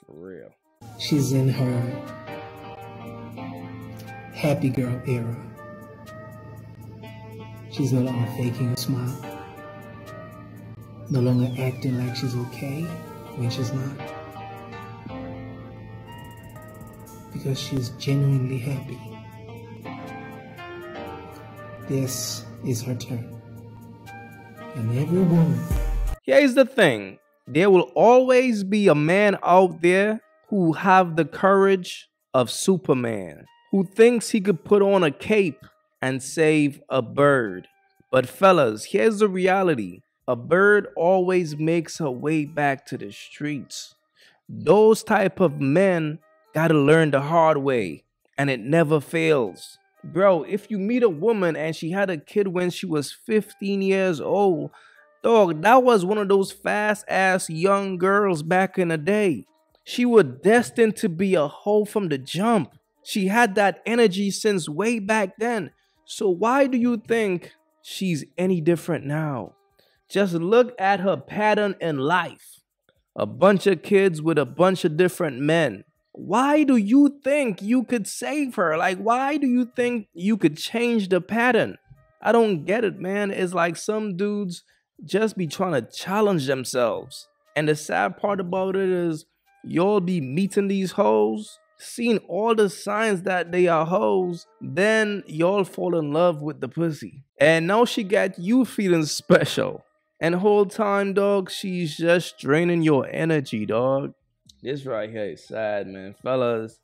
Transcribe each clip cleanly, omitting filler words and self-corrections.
For real. She's in her happy girl era. She's no longer faking a smile. No longer acting like she's okay when she's not. Because she's genuinely happy. This is her turn. And every woman. Here's the thing. There will always be a man out there who have the courage of Superman, who thinks he could put on a cape and save a bird. But fellas, here's the reality. A bird always makes her way back to the streets. Those type of men gotta learn the hard way, and it never fails. Bro, if you meet a woman and she had a kid when she was 15 years old, dog, that was one of those fast-ass young girls back in the day. She was destined to be a hoe from the jump. She had that energy since way back then. So why do you think she's any different now? Just look at her pattern in life. A bunch of kids with a bunch of different men. Why do you think you could save her? Like, why do you think you could change the pattern? I don't get it, man. It's like some dudes just be trying to challenge themselves. And the sad part about it is y'all be meeting these hoes, seeing all the signs that they are hoes, then y'all fall in love with the pussy. And now she got you feeling special. And the whole time, dog, she's just draining your energy, dog. This right here is sad, man. Fellas,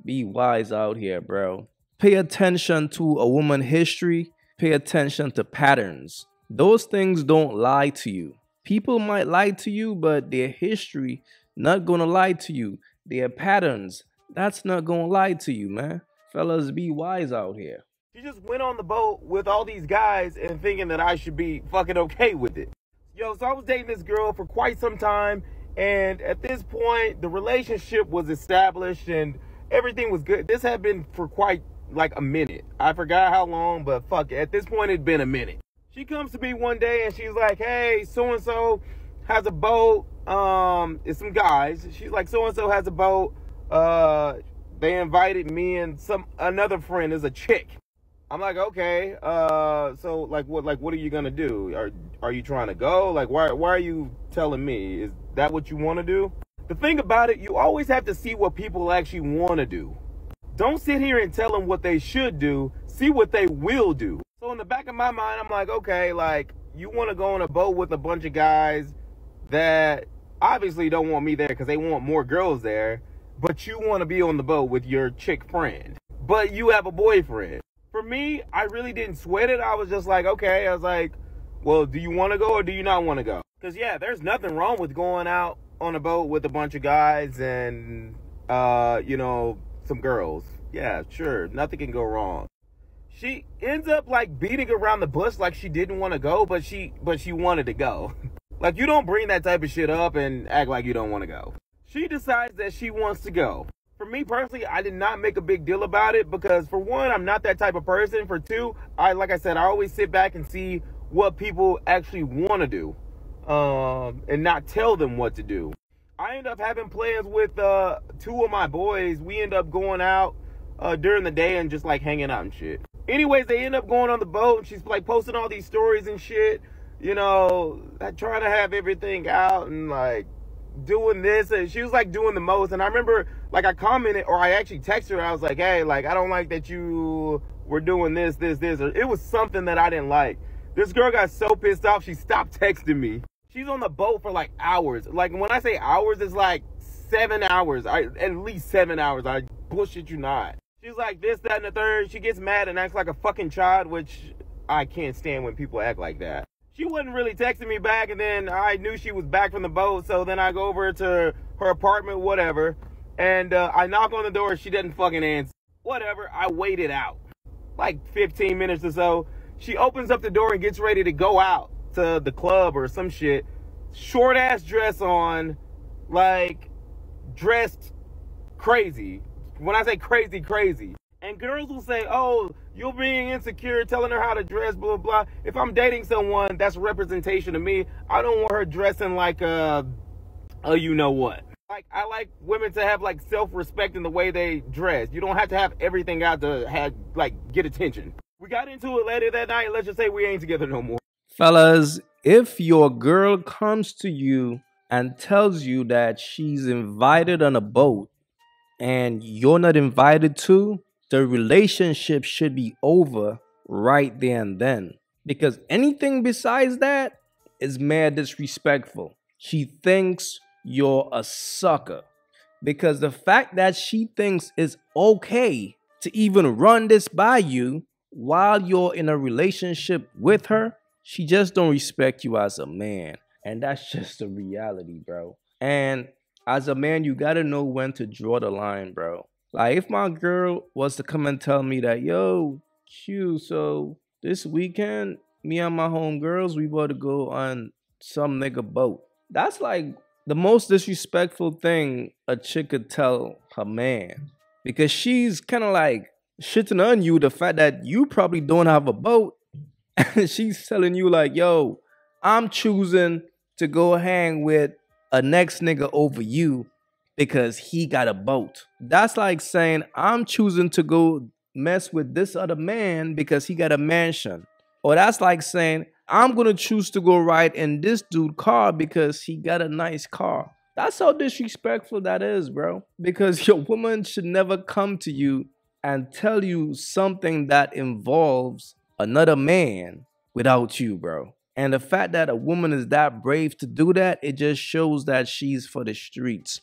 be wise out here, bro. Pay attention to a woman's history. Pay attention to patterns. Those things don't lie to you. People might lie to you, but their history not gonna lie to you. Their patterns, that's not gonna lie to you, man. Fellas, be wise out here. She just went on the boat with all these guys and thinking that I should be fucking okay with it. Yo, so I was dating this girl for quite some time. And at this point, the relationship was established and everything was good. This had been for quite like a minute. I forgot how long, but fuck it. At this point, it'd been a minute. She comes to me one day and she's like, hey, so-and-so has a boat. It's some guys. She's like, so-and-so has a boat. They invited me and another friend is a chick. I'm like, okay. So like, what are you gonna do? Are you trying to go? Like, why are you telling me? Is that what you want to do? The thing about it, you always have to see what people actually want to do. Don't sit here and tell them what they should do. See what they will do. So in the back of my mind, I'm like, okay, like, you want to go on a boat with a bunch of guys that obviously don't want me there because they want more girls there, but you want to be on the boat with your chick friend, but you have a boyfriend. For me, I really didn't sweat it. I was just like, okay. I was like, well, do you want to go or do you not want to go? Because, yeah, there's nothing wrong with going out on a boat with a bunch of guys and, you know, some girls. Yeah, sure. Nothing can go wrong. She ends up, like, beating around the bush like she didn't want to go, but she wanted to go. Like, you don't bring that type of shit up and act like you don't want to go. She decides that she wants to go. For me personally, I did not make a big deal about it because, for one, I'm not that type of person. For two, like I said, I always sit back and see what people actually want to do and not tell them what to do. I end up having plans with two of my boys. We end up going out during the day and just like hanging out and shit. Anyways, they end up going on the boat and she's like posting all these stories and shit, you know, trying to have everything out and like doing this, and she was like doing the most. And I remember like I commented, or I actually texted her, I was like, hey, like, I don't like that you were doing this, or it was something that I didn't like. This girl got so pissed off, she stopped texting me. She's on the boat for like hours. Like, when I say hours, it's like 7 hours. At least 7 hours. I bullshit you not. She's like this, that, and the third. She gets mad and acts like a fucking child, which I can't stand when people act like that. She wasn't really texting me back, and then I knew she was back from the boat, so then I go over to her apartment, whatever, and I knock on the door. She doesn't fucking answer. Whatever, I waited out. Like 15 minutes or so. She opens up the door and gets ready to go out to the club or some shit. Short ass dress on, like, dressed crazy. When I say crazy, crazy. And girls will say, oh, you're being insecure, telling her how to dress, blah, blah. If I'm dating someone, that's a representation of me. I don't want her dressing like a you know what. Like, I like women to have like self-respect in the way they dress. You don't have to have everything out to have like get attention. We got into it later that night. Let's just say we ain't together no more. Fellas, if your girl comes to you and tells you that she's invited on a boat and you're not invited to, the relationship should be over right there and then. Because anything besides that is mad disrespectful. She thinks you're a sucker. Because the fact that she thinks it's okay to even run this by you while you're in a relationship with her, she just don't respect you as a man. And that's just the reality, bro. And as a man, you gotta know when to draw the line, bro. Like, if my girl was to come and tell me that, yo, Q, so this weekend, me and my homegirls, we about to go on some nigga boat. That's like the most disrespectful thing a chick could tell her man. Because she's kind of like shitting on you the fact that you probably don't have a boat. And she's telling you like, yo, I'm choosing to go hang with a next nigga over you because he got a boat. That's like saying I'm choosing to go mess with this other man because he got a mansion. Or that's like saying I'm gonna choose to go ride in this dude's car because he got a nice car. That's how disrespectful that is, bro. Because your woman should never come to you and tell you something that involves another man without you, bro. And the fact that a woman is that brave to do that, it just shows that she's for the streets.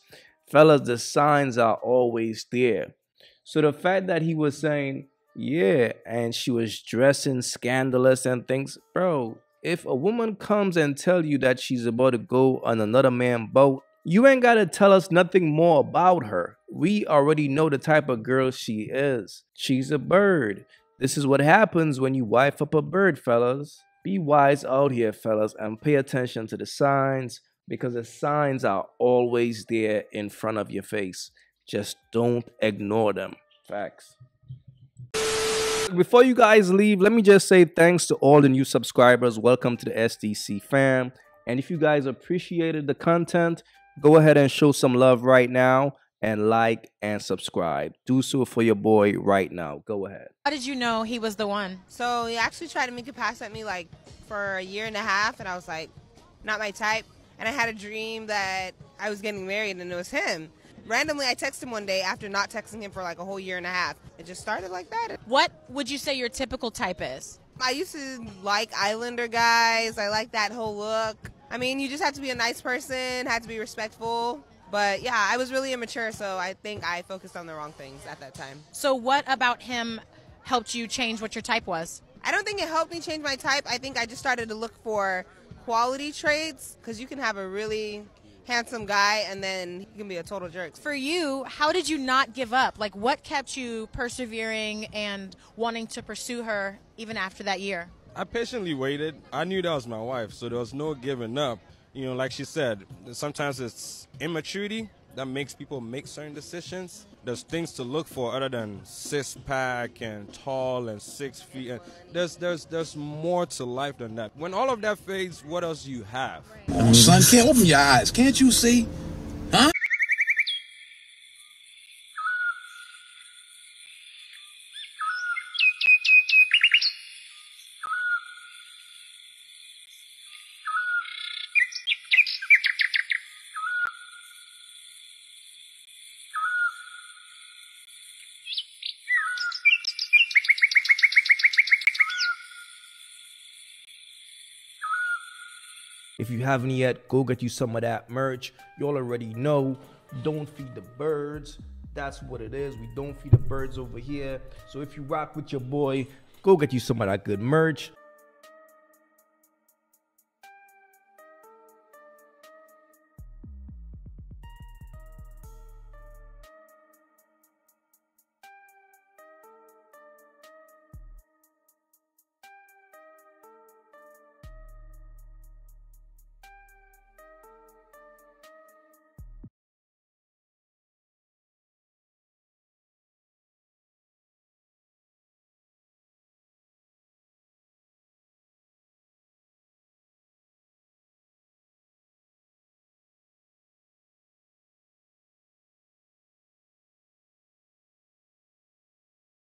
Fellas, the signs are always there. So the fact that he was saying, yeah, and she was dressing scandalous and things, bro, if a woman comes and tell you that she's about to go on another man's boat, you ain't got to tell us nothing more about her. We already know the type of girl she is. She's a bird. This is what happens when you wife up a bird, fellas. Be wise out here, fellas, and pay attention to the signs, because the signs are always there in front of your face. Just don't ignore them. Facts. Before you guys leave, let me just say thanks to all the new subscribers. Welcome to the SDC fam. And if you guys appreciated the content, go ahead and show some love right now and like and subscribe. Do so for your boy right now. Go ahead. How did you know he was the one? So he actually tried to make a pass at me like for a year and a half, and I was like, not my type. And I had a dream that I was getting married and it was him. Randomly, I texted him one day after not texting him for like a whole year and a half. It just started like that. What would you say your typical type is? I used to like Islander guys. I like that whole look. I mean, you just have to be a nice person, had to be respectful. But yeah, I was really immature, so I think I focused on the wrong things at that time. So what about him helped you change what your type was? I don't think it helped me change my type. I think I just started to look for quality traits, because you can have a really handsome guy and then he can be a total jerk. For you, how did you not give up? Like, what kept you persevering and wanting to pursue her even after that year? I patiently waited. I knew that was my wife, so there was no giving up. You know, like she said, sometimes it's immaturity that makes people make certain decisions. There's things to look for other than six-pack and tall and 6 feet. And there's more to life than that. When all of that fades, what else do you have? Oh, son, can't open your eyes. Can't you see? Huh? If you haven't yet, go get you some of that merch. Y'all already know, don't feed the birds. That's what it is. We don't feed the birds over here. So if you rock with your boy, go get you some of that good merch.